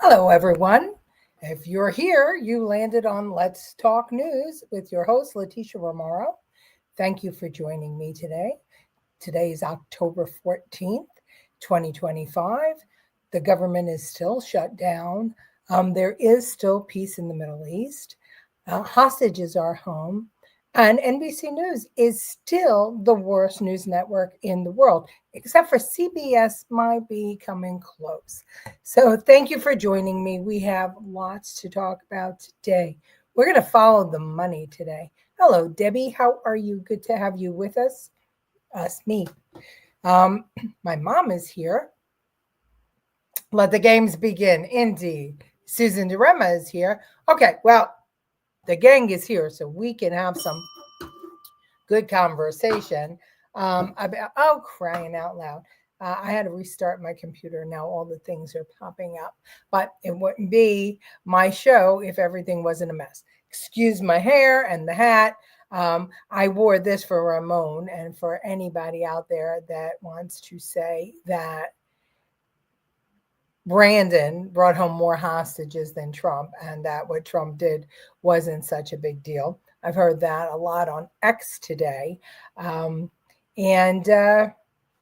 Hello, everyone. If you're here, you landed on Let's Talk News with your host, Leticia Remauro. Thank you for joining me today. Today is October 14th, 2025. The government is still shut down. There is still peace in the Middle East. Hostages are home. And NBC News is still the worst news network in the world, except for CBS might be coming close. So thank you for joining me. We have lots to talk about today. We're going to follow the money today. Hello, Debbie. How are you? Good to have you with us. Me. My mom is here. Let the games begin. Indeed. Susan DeRema is here. Okay, well, the gang is here, so we can have some good conversation about, oh, crying out loud. I had to restart my computer. Now all the things are popping up, but it wouldn't be my show if everything wasn't a mess. Excuse my hair and the hat. I wore this for Ramon, and for anybody out there that wants to say that Brandon brought home more hostages than Trump, and that what Trump did wasn't such a big deal. I've heard that a lot on X today. And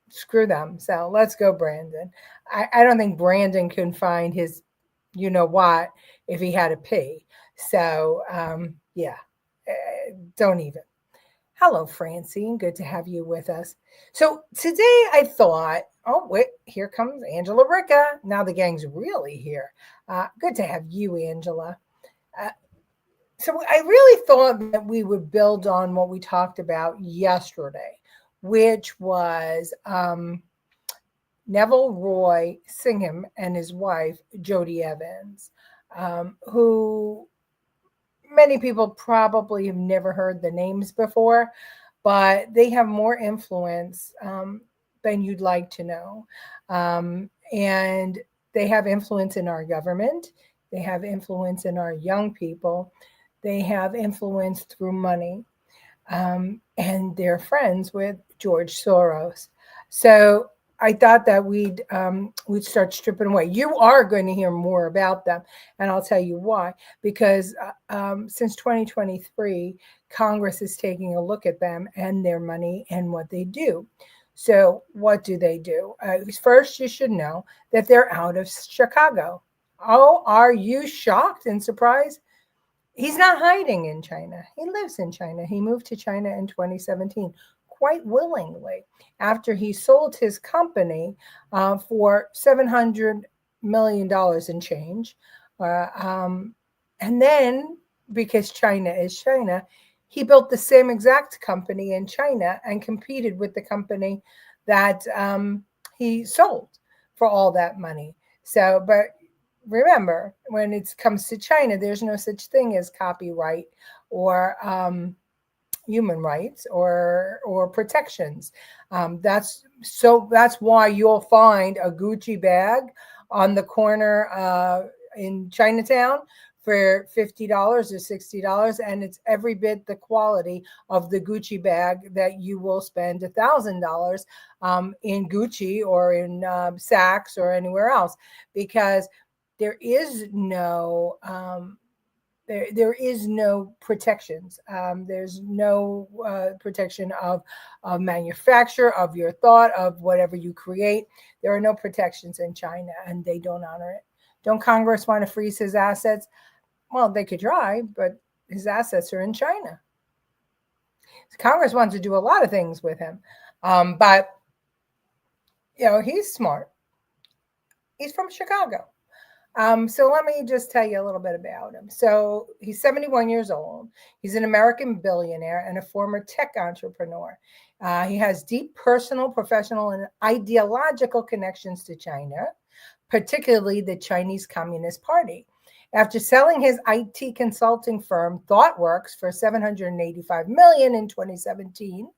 screw them. So let's go, Brandon. I don't think Brandon can find his, you know what, if he had to pee. So, yeah, don't even. Hello, Francine. Good to have you with us. So today I thought, oh, wait, here comes Angela Ricca. Now the gang's really here. Good to have you, Angela. So I really thought that we would build on what we talked about yesterday, which was Neville Roy Singham and his wife, Jodie Evans, who many people probably have never heard the names before, but they have more influence than you'd like to know. And they have influence in our government. They have influence in our young people. They have influence through money. And they're friends with George Soros. So I thought that we'd start stripping away. You are going to hear more about them, and I'll tell you why. Because since 2023, Congress is taking a look at them and their money and what they do. So what do they do? First, you should know that they're out of Chicago. Oh, are you shocked and surprised? He's not hiding in China. He lives in China. He moved to China in 2017 quite willingly after he sold his company for $700 million in change. And then, because China is China, he built the same exact company in China and competed with the company that he sold for all that money. So, but remember, when it comes to China, there's no such thing as copyright or human rights or protections. That's why you'll find a Gucci bag on the corner in Chinatown for $50 or $60, and it's every bit the quality of the Gucci bag that you will spend $1,000 in Gucci or in Saks or anywhere else, because there is no there is no protections. There's no protection of manufacture, of your thought, of whatever you create. There are no protections in China, and they don't honor it. Don't Congress want to freeze his assets? Well, they could try, but his assets are in China. Congress wants to do a lot of things with him, but he's smart. He's from Chicago. So let me just tell you a little bit about him. So he's 71 years old. He's an American billionaire and a former tech entrepreneur. He has deep personal, professional, and ideological connections to China, particularly the Chinese Communist Party. After selling his IT consulting firm ThoughtWorks for $785 million in 2017,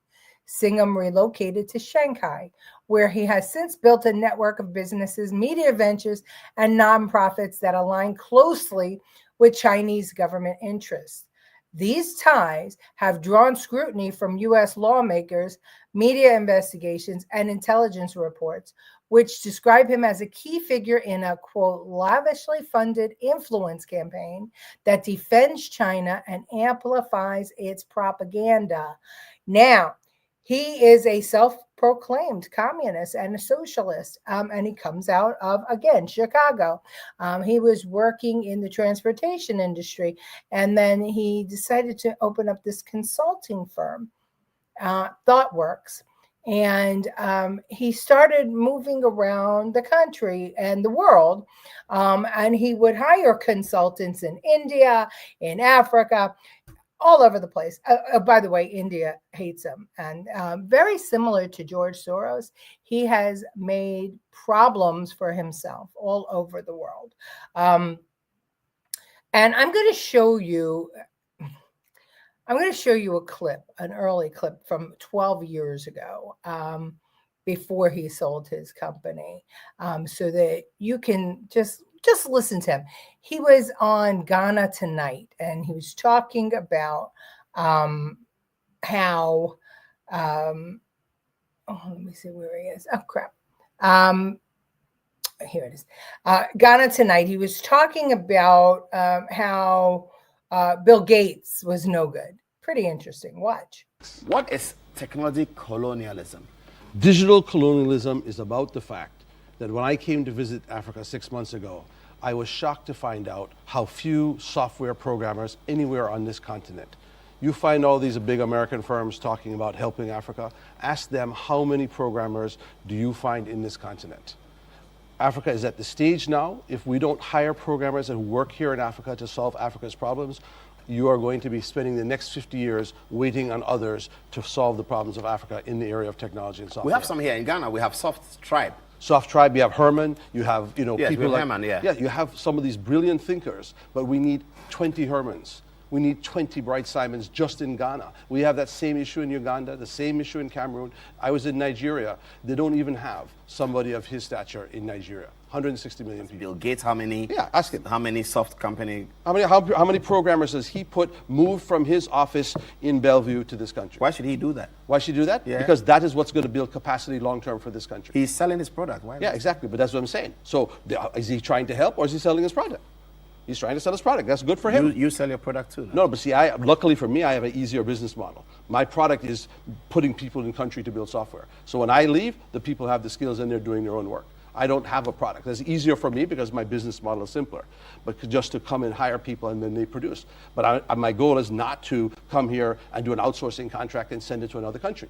Singham relocated to Shanghai, where he has since built a network of businesses, media ventures, and nonprofits that align closely with Chinese government interests. These ties have drawn scrutiny from U.S. lawmakers, media investigations, and intelligence reports, which describe him as a key figure in a, quote, lavishly funded influence campaign that defends China and amplifies its propaganda. Now, he is a self-proclaimed communist and a socialist, and he comes out of, again, Chicago. He was working in the transportation industry, and then he decided to open up this consulting firm, ThoughtWorks. And he started moving around the country and the world. And he would hire consultants in India, in Africa, all over the place. By the way, India hates him. And very similar to George Soros, he has made problems for himself all over the world. And I'm going to show you a clip, an early clip from 12 years ago, before he sold his company, so that you can just listen to him. He was on Ghana Tonight, and he was talking about how, let me see where he is. Oh, crap. Here it is. Ghana Tonight. He was talking about how Bill Gates was no good. Pretty interesting. Watch. What is technology colonialism? Digital colonialism is about the fact that when I came to visit Africa 6 months ago, I was shocked to find out how few software programmers anywhere on this continent. You find all these big American firms talking about helping Africa. Ask them, how many programmers do you find in this continent? Africa is at the stage now, if we don't hire programmers who work here in Africa to solve Africa's problems, you are going to be spending the next 50 years waiting on others to solve the problems of Africa in the area of technology and software. We have some here in Ghana. We have Soft Tribe. Soft Tribe, you have Herman, you have, yes, people like Herman, yeah. Yeah, you have some of these brilliant thinkers, but we need 20 Hermans. We need 20 Bright Simons just in Ghana. We have that same issue in Uganda, the same issue in Cameroon. I was in Nigeria. They don't even have somebody of his stature in Nigeria. 160 million people. Bill Gates, how many? Yeah, ask him. How many soft company? How many programmers has he moved from his office in Bellevue to this country? Why should he do that? Why should he do that? Yeah. Because that is what's going to build capacity long term for this country. He's selling his product. Why? Yeah, exactly. But that's what I'm saying. So is he trying to help, or is he selling his product? He's trying to sell his product. That's good for him. You sell your product too. No, but see, luckily for me, I have an easier business model. My product is putting people in country to build software. So when I leave, the people have the skills and they're doing their own work. I don't have a product. That's easier for me because my business model is simpler. But just to come and hire people and then they produce. But my goal is not to come here and do an outsourcing contract and send it to another country.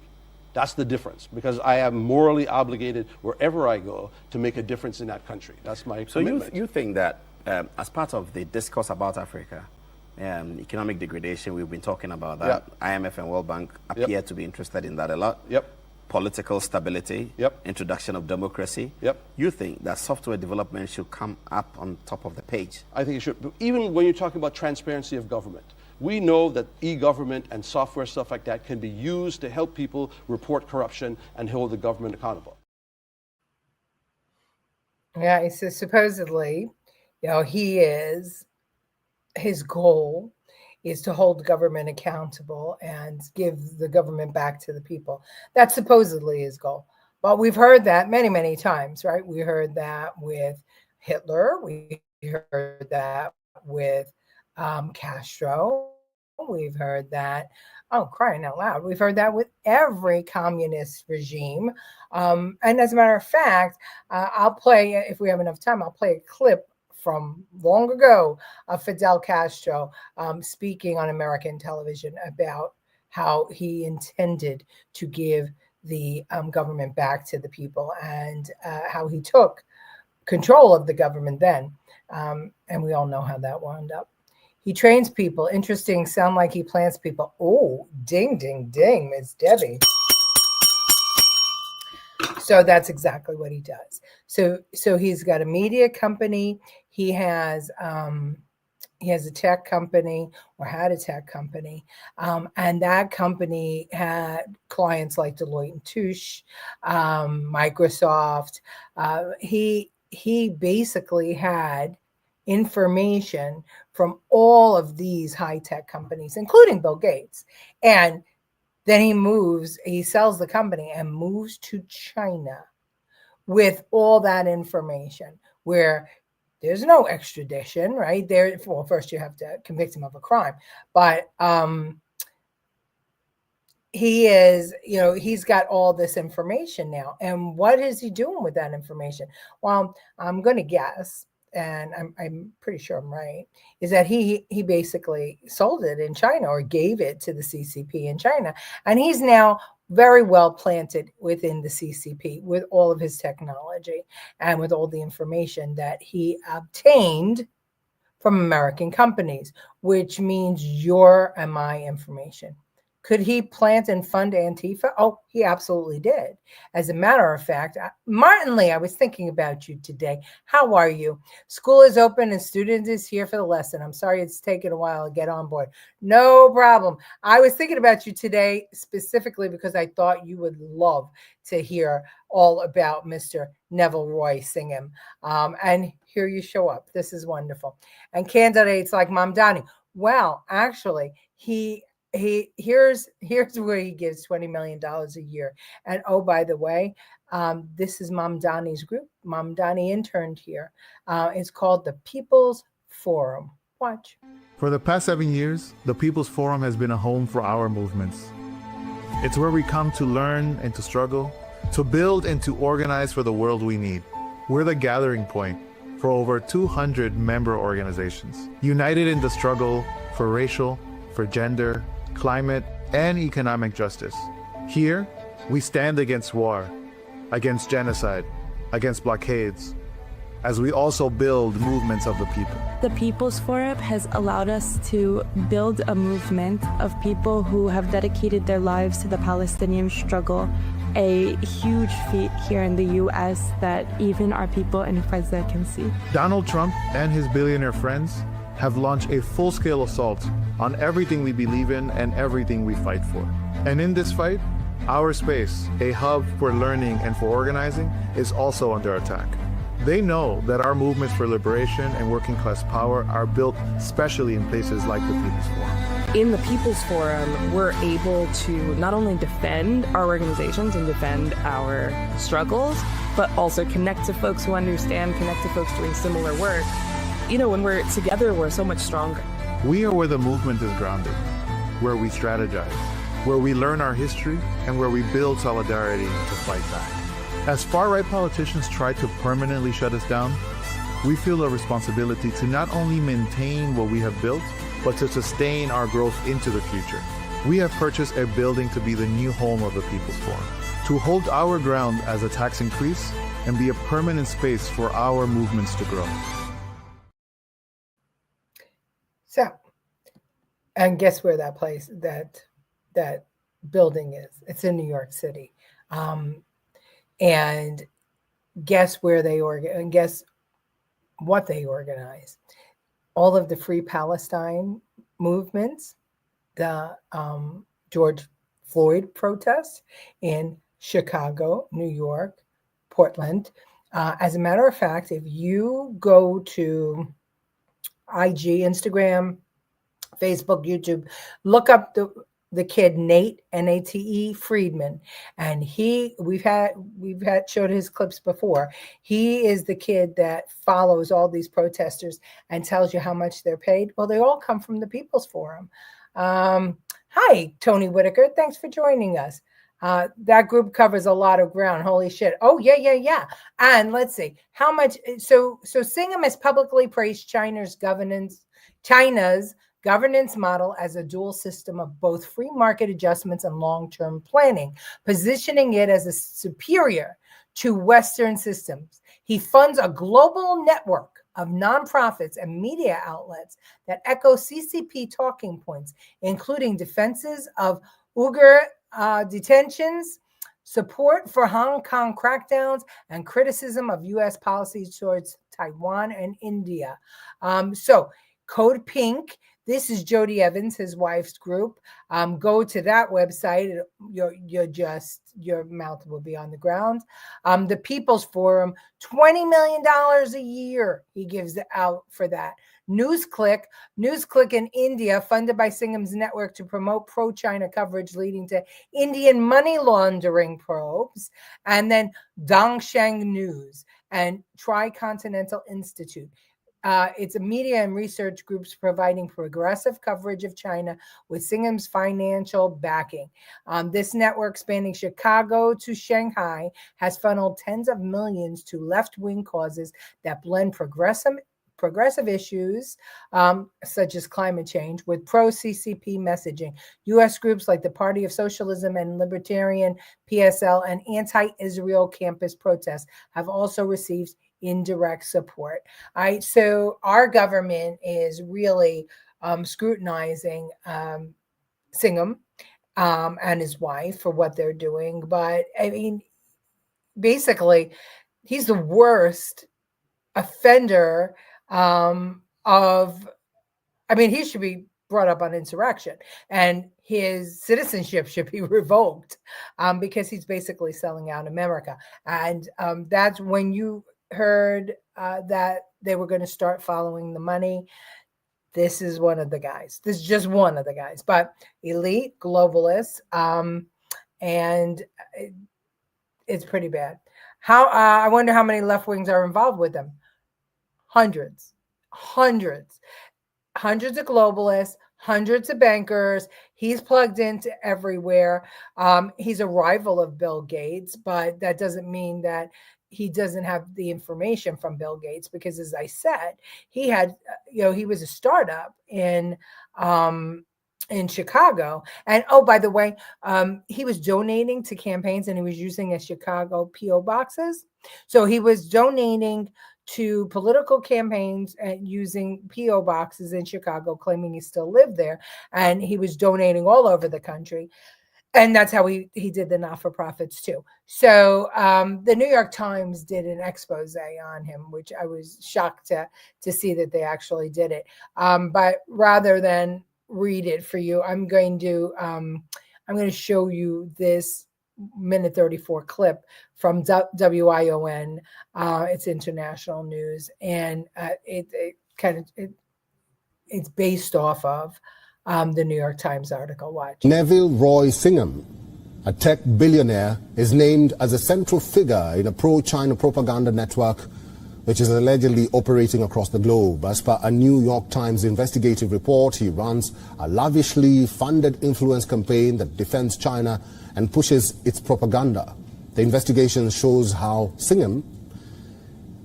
That's the difference, because I am morally obligated wherever I go to make a difference in that country. That's my commitment. So you think that as part of the discourse about Africa, economic degradation, we've been talking about that. Yep. IMF and World Bank appear to be interested in that a lot. Yep. Political stability, introduction of democracy. Yep. You think that software development should come up on top of the page? I think it should. Even when you're talking about transparency of government, we know that e-government and software stuff like that can be used to help people report corruption and hold the government accountable. Yeah, he says supposedly, his goal is to hold government accountable and give the government back to the people. That's supposedly his goal. But we've heard that many, many times, right? We heard that with Hitler. We heard that with Castro. We've heard that, crying out loud, we've heard that with every communist regime. And as a matter of fact, I'll play, if we have enough time, I'll play a clip from long ago of Fidel Castro speaking on American television about how he intended to give the government back to the people, and how he took control of the government then. And we all know how that wound up. He trains people. Interesting. Sound like he plants people. Oh, ding, ding, ding, Miss Debbie. So that's exactly what he does. So he's got a media company. He has a tech company, or had a tech company, and that company had clients like Deloitte and Touche, Microsoft. He basically had information from all of these high-tech companies, including Bill Gates. And then he sells the company and moves to China, with all that information, where there's no extradition, right? There, well, first you have to convict him of a crime, but he is, he's got all this information now. And what is he doing with that information? Well, I'm going to guess, and I'm pretty sure I'm right, is that he basically sold it in China, or gave it to the CCP in China. And he's now very well planted within the CCP with all of his technology and with all the information that he obtained from American companies, which means your and my information. Could he plant and fund Antifa? Oh, he absolutely did. As a matter of fact, Martin Lee, I was thinking about you today. How are you? School is open and student is here for the lesson. I'm sorry it's taken a while to get on board. No problem. I was thinking about you today specifically because I thought you would love to hear all about Mr. Neville Roy Singham. And here you show up. This is wonderful. And candidates like Mamdani. Well, actually, here's where he gives $20 million a year. And oh, by the way, this is Mamdani's group. Mamdani interned here. It's called the People's Forum. Watch. For the past 7 years, the People's Forum has been a home for our movements. It's where we come to learn and to struggle, to build and to organize for the world we need. We're the gathering point for over 200 member organizations, united in the struggle for racial, for gender, climate, and economic justice. Here, we stand against war, against genocide, against blockades, as we also build movements of the people. The People's Forum has allowed us to build a movement of people who have dedicated their lives to the Palestinian struggle, a huge feat here in the U.S. that even our people in Fresno can see. Donald Trump and his billionaire friends have launched a full-scale assault on everything we believe in and everything we fight for. And in this fight, our space, a hub for learning and for organizing, is also under attack. They know that our movements for liberation and working class power are built especially in places like the People's Forum. In the People's Forum, we're able to not only defend our organizations and defend our struggles, but also connect to folks who understand, connect to folks doing similar work. When we're together, we're so much stronger. We are where the movement is grounded, where we strategize, where we learn our history, and where we build solidarity to fight back. As far-right politicians try to permanently shut us down, we feel a responsibility to not only maintain what we have built, but to sustain our growth into the future. We have purchased a building to be the new home of the People's Forum, to hold our ground as attacks increase and be a permanent space for our movements to grow. So, and guess where that place, that building is? It's in New York City. And guess where they and guess what they organize? All of the Free Palestine movements, the George Floyd protests in Chicago, New York, Portland. As a matter of fact, if you go to IG, Instagram, Facebook, YouTube, look up the kid Nate, Nate Friedman, and we've had showed his clips before. He is the kid that follows all these protesters and tells you how much they're paid. Well, they all come from the People's Forum. Hi, Tony Whitaker. Thanks for joining us. That group covers a lot of ground. Holy shit. Oh, yeah. And let's see how much. So Singham has publicly praised China's governance model as a dual system of both free market adjustments and long-term planning, positioning it as a superior to Western systems. He funds a global network of nonprofits and media outlets that echo CCP talking points, including defenses of Uyghur detentions, support for Hong Kong crackdowns, and criticism of U.S. policies towards Taiwan and India. So Code Pink, This is Jodie Evans, his wife's group. Go to that website. Your mouth will be on the ground. The People's Forum, $20 million a year he gives out for that. NewsClick in India, funded by Singham's network to promote pro-China coverage leading to Indian money laundering probes. And then Dongsheng News and Tricontinental Institute. It's a media and research groups providing progressive coverage of China with Singham's financial backing. This network, spanning Chicago to Shanghai, has funneled tens of millions to left-wing causes that blend progressive issues such as climate change with pro-CCP messaging. U.S. groups like the Party of Socialism and Libertarian, PSL, and anti-Israel campus protests have also received indirect support. So our government is really scrutinizing Singham and his wife for what they're doing. But I mean, basically, he's the worst offender he should be brought up on insurrection, and his citizenship should be revoked because he's basically selling out America. And that's when you heard that they were going to start following the money. This is one of the guys. This is just one of the guys, but elite globalists, and it's pretty bad. I wonder how many left wings are involved with them. Hundreds of globalists, hundreds of bankers. He's plugged into everywhere. He's a rival of Bill Gates, but that doesn't mean that he doesn't have the information from Bill Gates, because as I said, he had, he was a startup in Chicago. And oh, by the way, he was donating to campaigns, and he was using a Chicago PO boxes. So he was donating to political campaigns and using PO boxes in Chicago, claiming he still lived there. And he was donating all over the country. And that's how he did the not-for-profits too. So the New York Times did an expose on him, which I was shocked to see that they actually did it. But rather than read it for you, I'm going to show you this minute 34 clip from WION. It's international news, and it's based off of the New York Times article. Watch. Neville Roy Singham, a tech billionaire, is named as a central figure in a pro-China propaganda network which is allegedly operating across the globe. As per a New York Times investigative report, he runs a lavishly funded influence campaign that defends China and pushes its propaganda. The investigation shows how Singham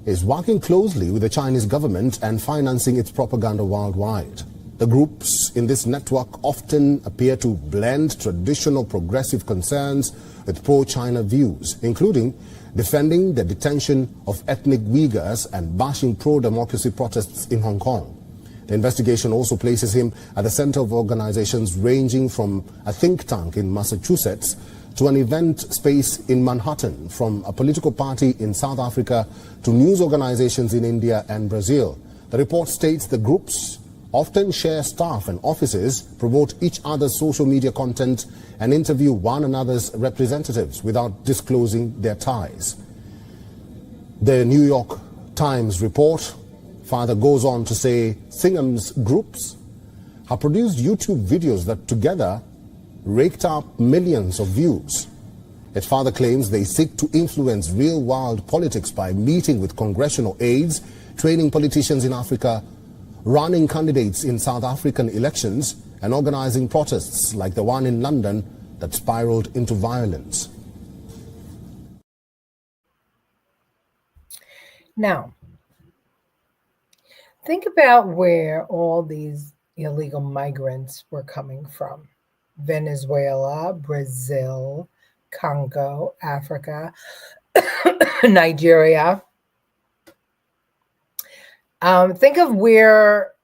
is working closely with the Chinese government and financing its propaganda worldwide. The groups in this network often appear to blend traditional progressive concerns with pro-China views, including defending the detention of ethnic Uyghurs and bashing pro-democracy protests in Hong Kong. The investigation also places him at the center of organizations ranging from a think tank in Massachusetts to an event space in Manhattan, from a political party in South Africa to news organizations in India and Brazil. The report states the groups often share staff and offices, promote each other's social media content, and interview one another's representatives without disclosing their ties. The New York Times report further goes on to say Singham's groups have produced YouTube videos that together raked up millions of views. It further claims they seek to influence real-world politics by meeting with congressional aides, training politicians in Africa, running candidates in South African elections, and organizing protests like the one in London that spiraled into violence. Now, think about where all these illegal migrants were coming from. Venezuela, Brazil, Congo, Africa, Nigeria. Think of where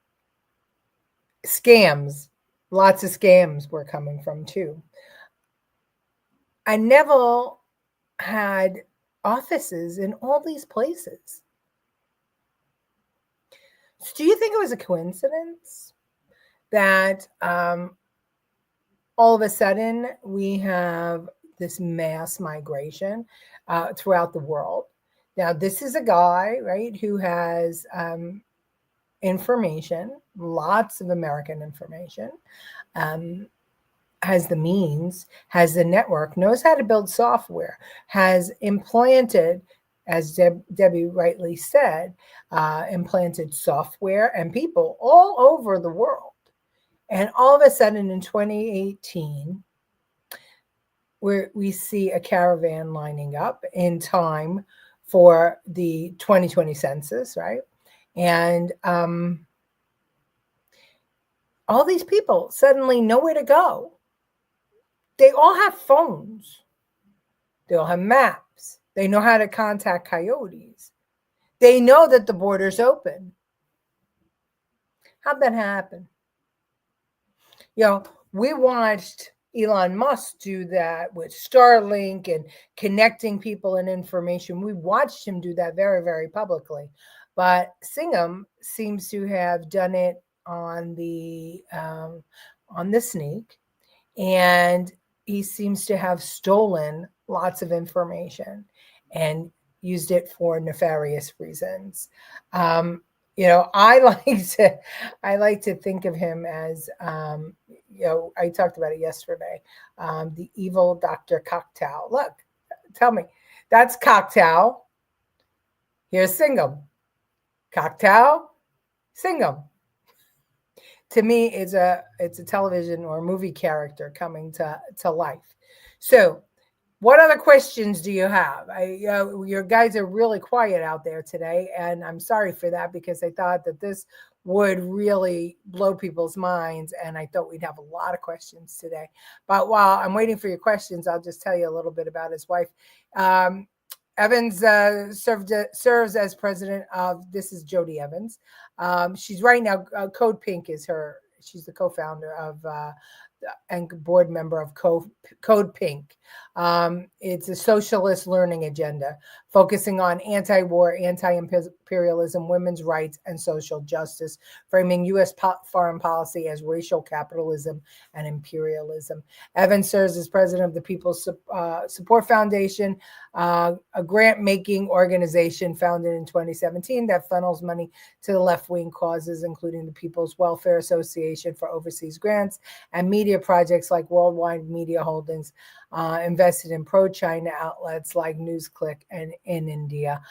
lots of scams were coming from too. And Neville had offices in all these places. So do you think it was a coincidence that all of a sudden we have this mass migration throughout the world. Now, this is a guy, right, who has information, lots of American information, has the means, has the network, knows how to build software, has implanted, as Debbie rightly said, implanted software and people all over the world. And all of a sudden in 2018, we see a caravan lining up in time for the 2020 census, right? And all these people suddenly know where to go. They all have phones. They all have maps. They know how to contact coyotes. They know that the border's open. How'd that happen? You know, we watched Elon Musk do that with Starlink and connecting people and information. We watched him do that very, very publicly. But Singham seems to have done it on the sneak, and he seems to have stolen lots of information and used it for nefarious reasons. You know, I like to think of him as, you know, I talked about it yesterday, the evil Dr. Cocktail. Look, tell me, that's Cocktail. Here's Singham. Cocktail, Singham. To me, it's a television or movie character coming to life. So, what other questions do you have? Your guys are really quiet out there today, and I'm sorry for that because I thought that this would really blow people's minds, and I thought we'd have a lot of questions today. But while I'm waiting for your questions, I'll just tell you a little bit about his wife. Evans serves as president of, this is Jodie Evans. She's right now, Code Pink is her, she's the co-founder of and board member of Code Pink. It's a socialist learning agenda focusing on anti-war, anti-imperialism, women's rights, and social justice, framing U.S. foreign policy as racial capitalism and imperialism. Evans serves as president of the People's Support Foundation, a grant-making organization founded in 2017 that funnels money to the left-wing causes, including the People's Welfare Association for overseas grants and media projects like Worldwide Media Holdings, invested in pro-China outlets like NewsClick and in India.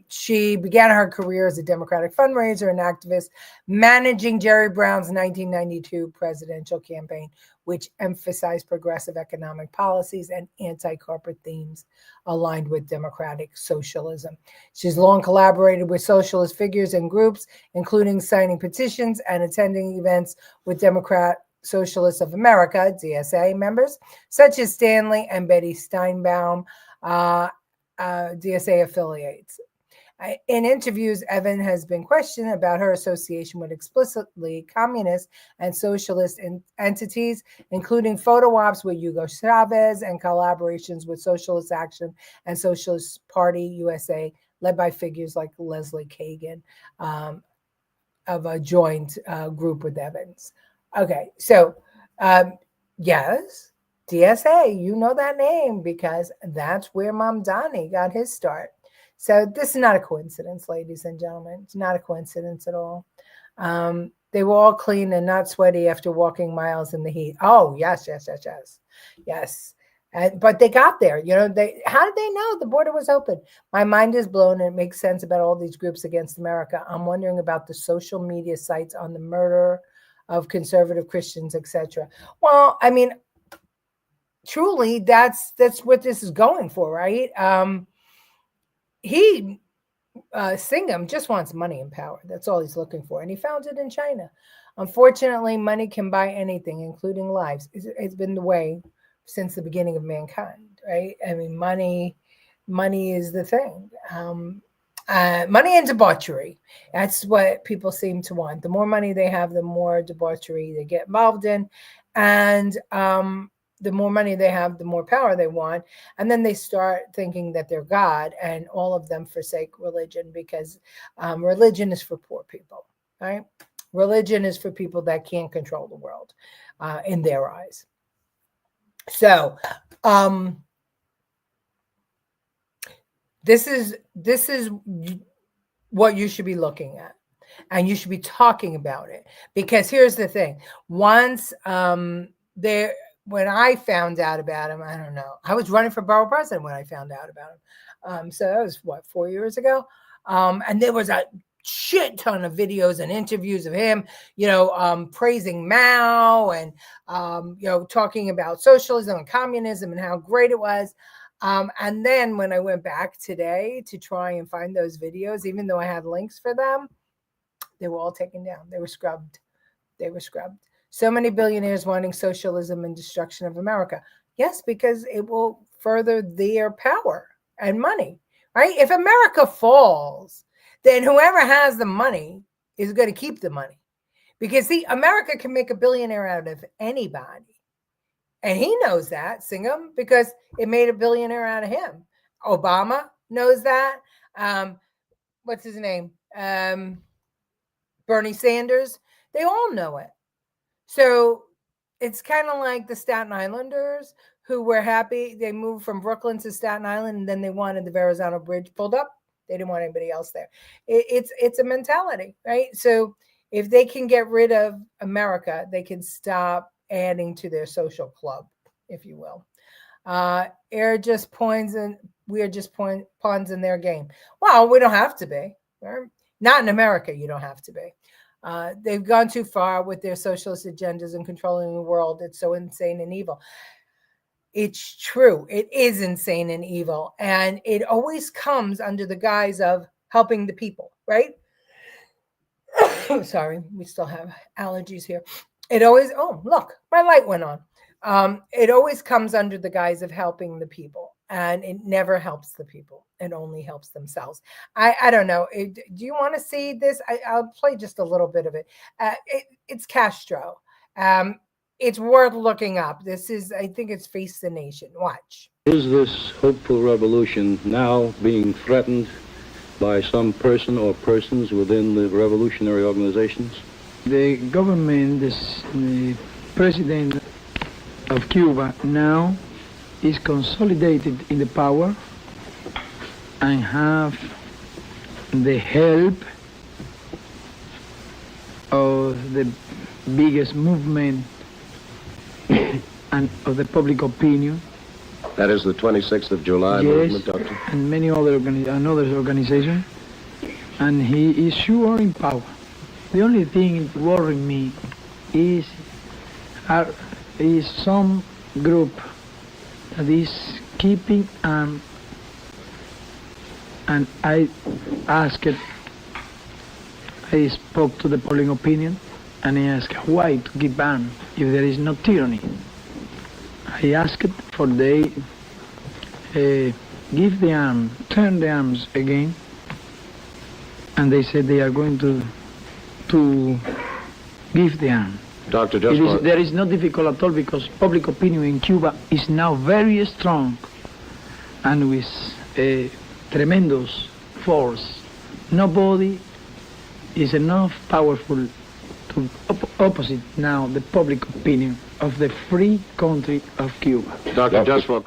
She began her career as a Democratic fundraiser and activist, managing Jerry Brown's 1992 presidential campaign, which emphasized progressive economic policies and anti-corporate themes aligned with democratic socialism. She's long collaborated with socialist figures and groups, including signing petitions and attending events with Democrat Socialists of America, DSA members, such as Stanley and Betty Steinbaum, DSA affiliates. In interviews, Evan has been questioned about her association with explicitly communist and socialist entities, including photo ops with Hugo Chavez and collaborations with Socialist Action and Socialist Party USA, led by figures like Leslie Kagan, of a joint group with Evans. Okay, so yes, DSA, you know that name because that's where Mamdani got his start. So this is not a coincidence, ladies and gentlemen. It's not a coincidence at all. They were all clean and not sweaty after walking miles in the heat. Oh, yes. But they got there. You know, how did they know the border was open? My mind is blown, and it makes sense about all these groups against America. I'm wondering about the social media sites on the murder of conservative Christians, etc. Well, I mean, truly, that's what this is going for, right? Singham just wants money and power. That's all he's looking for. And he found it in China. Unfortunately, money can buy anything, including lives. It's been the way since the beginning of mankind, right? I mean, money is the thing. Money and debauchery. That's what people seem to want. The more money they have, the more debauchery they get involved in. And the more money they have, the more power they want. And then they start thinking that they're God, and all of them forsake religion because religion is for poor people, right? Religion is for people that can't control the world in their eyes. So this is what you should be looking at, and you should be talking about it, because here's the thing. Once when I found out about him, I don't know, I was running for borough president when I found out about him. So that was 4 years ago. And there was a shit ton of videos and interviews of him, praising Mao and, talking about socialism and communism and how great it was. And then when I went back today to try and find those videos, even though I had links for them, they were all taken down. They were scrubbed. So many billionaires wanting socialism and destruction of America. Yes, because it will further their power and money, right? If America falls, then whoever has the money is going to keep the money. Because, see, America can make a billionaire out of anybody. And he knows that, Singham, because it made a billionaire out of him. Obama knows that. What's his name? Bernie Sanders. They all know it. So it's kind of like the Staten Islanders who were happy. They moved from Brooklyn to Staten Island, and then they wanted the Verrazano Bridge pulled up. They didn't want anybody else there. It's a mentality, right? So if they can get rid of America, they can stop adding to their social club, if you will. We're just pawns in their game. Well, we don't have to be. Not in America, you don't have to be. They've gone too far with their socialist agendas and controlling the world. It's so insane and evil. It's true. It is insane and evil. And it always comes under the guise of helping the people, right? Sorry, we still have allergies here. It always, look, my light went on. It always comes under the guise of helping the people. And it never helps the people. It only helps themselves. I don't know. Do you want to see this? I'll play just a little bit of it. It's Castro. It's worth looking up. I think it's Face the Nation. Watch. Is this hopeful revolution now being threatened by some person or persons within the revolutionary organizations? The government, the president of Cuba now is consolidated in the power and have the help of the biggest movement and of the public opinion. That is the 26th of July movement, Doctor? And many other organizations. And he is sure in power. The only thing worrying me is some group that is keeping and I spoke to the public opinion and I asked why to keep arms if there is no tyranny. I asked for they give the arm, turn the arms again, and they said they are going to give the arm. Doctor, there is no difficult at all because public opinion in Cuba is now very strong and with a tremendous force. Nobody is enough powerful to opposite now the public opinion of the free country of Cuba. Doctor, just for...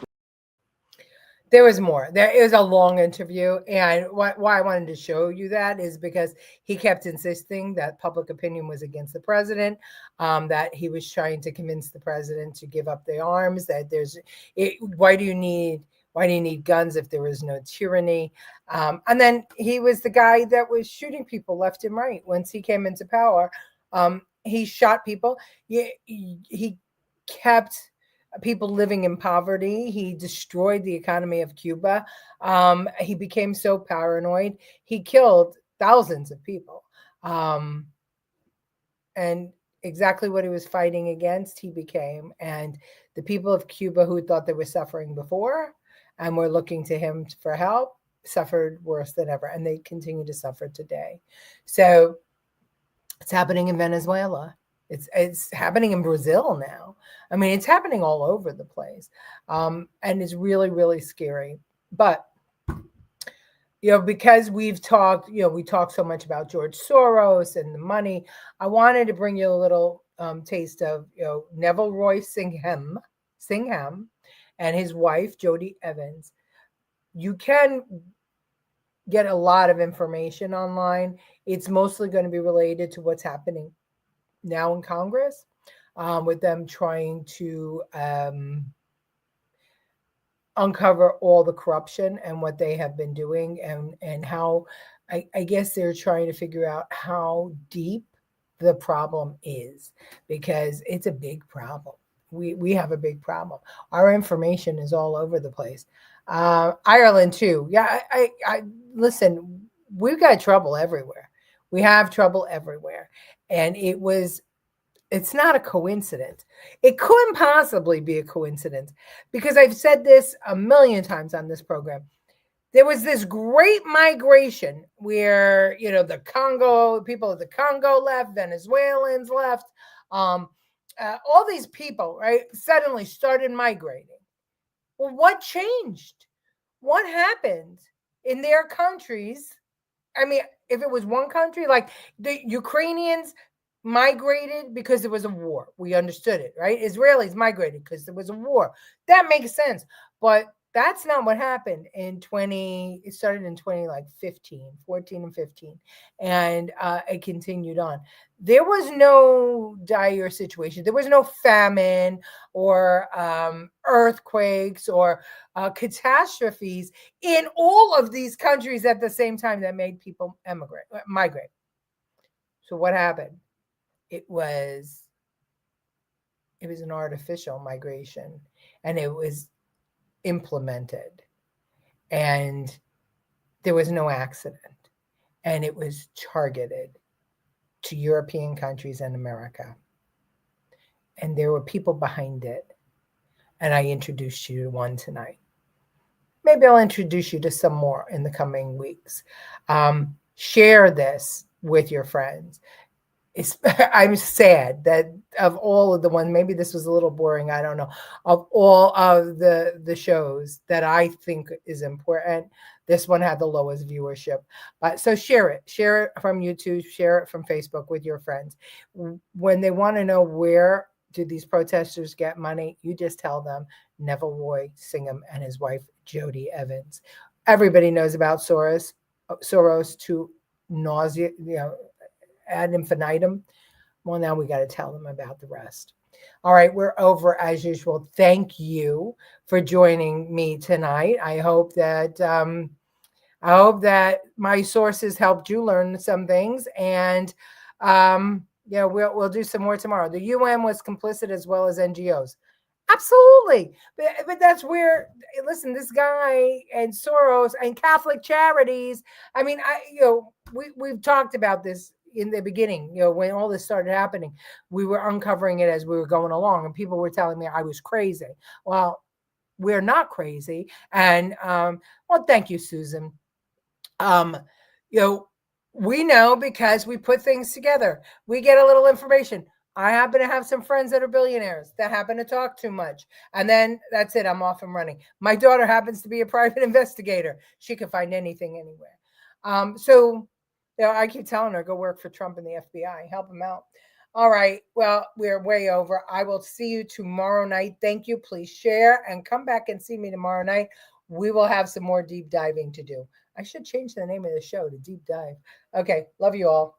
There was more. There is a long interview. And why I wanted to show you that is because he kept insisting that public opinion was against the president, that he was trying to convince the president to give up the arms, that why do you need guns if there is no tyranny? And then he was the guy that was shooting people left and right. Once he came into power, he shot people. He kept people living in poverty. He destroyed the economy of Cuba. He became so paranoid. He killed thousands of people. And exactly what he was fighting against, he became. And the people of Cuba who thought they were suffering before and were looking to him for help suffered worse than ever. And they continue to suffer today. So it's happening in Venezuela. It's happening in Brazil now. I mean, it's happening all over the place. And it's really, really scary. But, because we've talked, we talk so much about George Soros and the money. I wanted to bring you a little taste of, Neville Roy Singham, and his wife, Jodie Evans. You can get a lot of information online. It's mostly going to be related to what's happening now in Congress, with them trying to uncover all the corruption and what they have been doing, and how I guess they're trying to figure out how deep the problem is, because it's a big problem. We have a big problem. Our information is all over the place. Ireland too. Yeah, I listen, we've got trouble everywhere. We have trouble everywhere. And it's not a coincidence. It couldn't possibly be a coincidence, because I've said this a million times on this program. There was this great migration where, the Congo, people of the Congo left, Venezuelans left, all these people, right, suddenly started migrating. Well, what changed? What happened in their countries? I mean, if it was one country, like the Ukrainians migrated because there was a war. We understood it, right? Israelis migrated because there was a war. That makes sense. But that's not what happened it started in 14 and 15. And it continued on. There was no dire situation. There was no famine or earthquakes or catastrophes in all of these countries at the same time that made people migrate. So what happened? It was an artificial migration, and it was implemented, and there was no accident, and it was targeted to European countries and America, and there were people behind it, and I introduced you to one tonight. Maybe I'll introduce you to some more in the coming weeks. Share this with your friends. I'm sad that of all of the ones, maybe this was a little boring, I don't know, of all of the shows that I think is important, this one had the lowest viewership. So share it from YouTube, share it from Facebook with your friends. When they want to know where do these protesters get money, you just tell them Neville Roy Singham and his wife, Jodie Evans. Everybody knows about Soros to nausea, ad infinitum. Well, now we got to tell them about the rest. All right, we're over as usual. Thank you for joining me tonight. I hope that my sources helped you learn some things, and we'll do some more tomorrow. The UN was complicit as well as NGOs. Absolutely. But that's where, listen, this guy and Soros and Catholic Charities, I mean, we've talked about this in the beginning, when all this started happening. We were uncovering it as we were going along, and people were telling me I was crazy. Well, we're not crazy. And thank you, Susan. We know because we put things together. We get a little information. I happen to have some friends that are billionaires that happen to talk too much. And then that's it. I'm off and running. My daughter happens to be a private investigator. She can find anything anywhere. So I keep telling her, go work for Trump and the FBI. Help him out. All right. Well, we're way over. I will see you tomorrow night. Thank you. Please share and come back and see me tomorrow night. We will have some more deep diving to do. I should change the name of the show to Deep Dive. Okay. Love you all.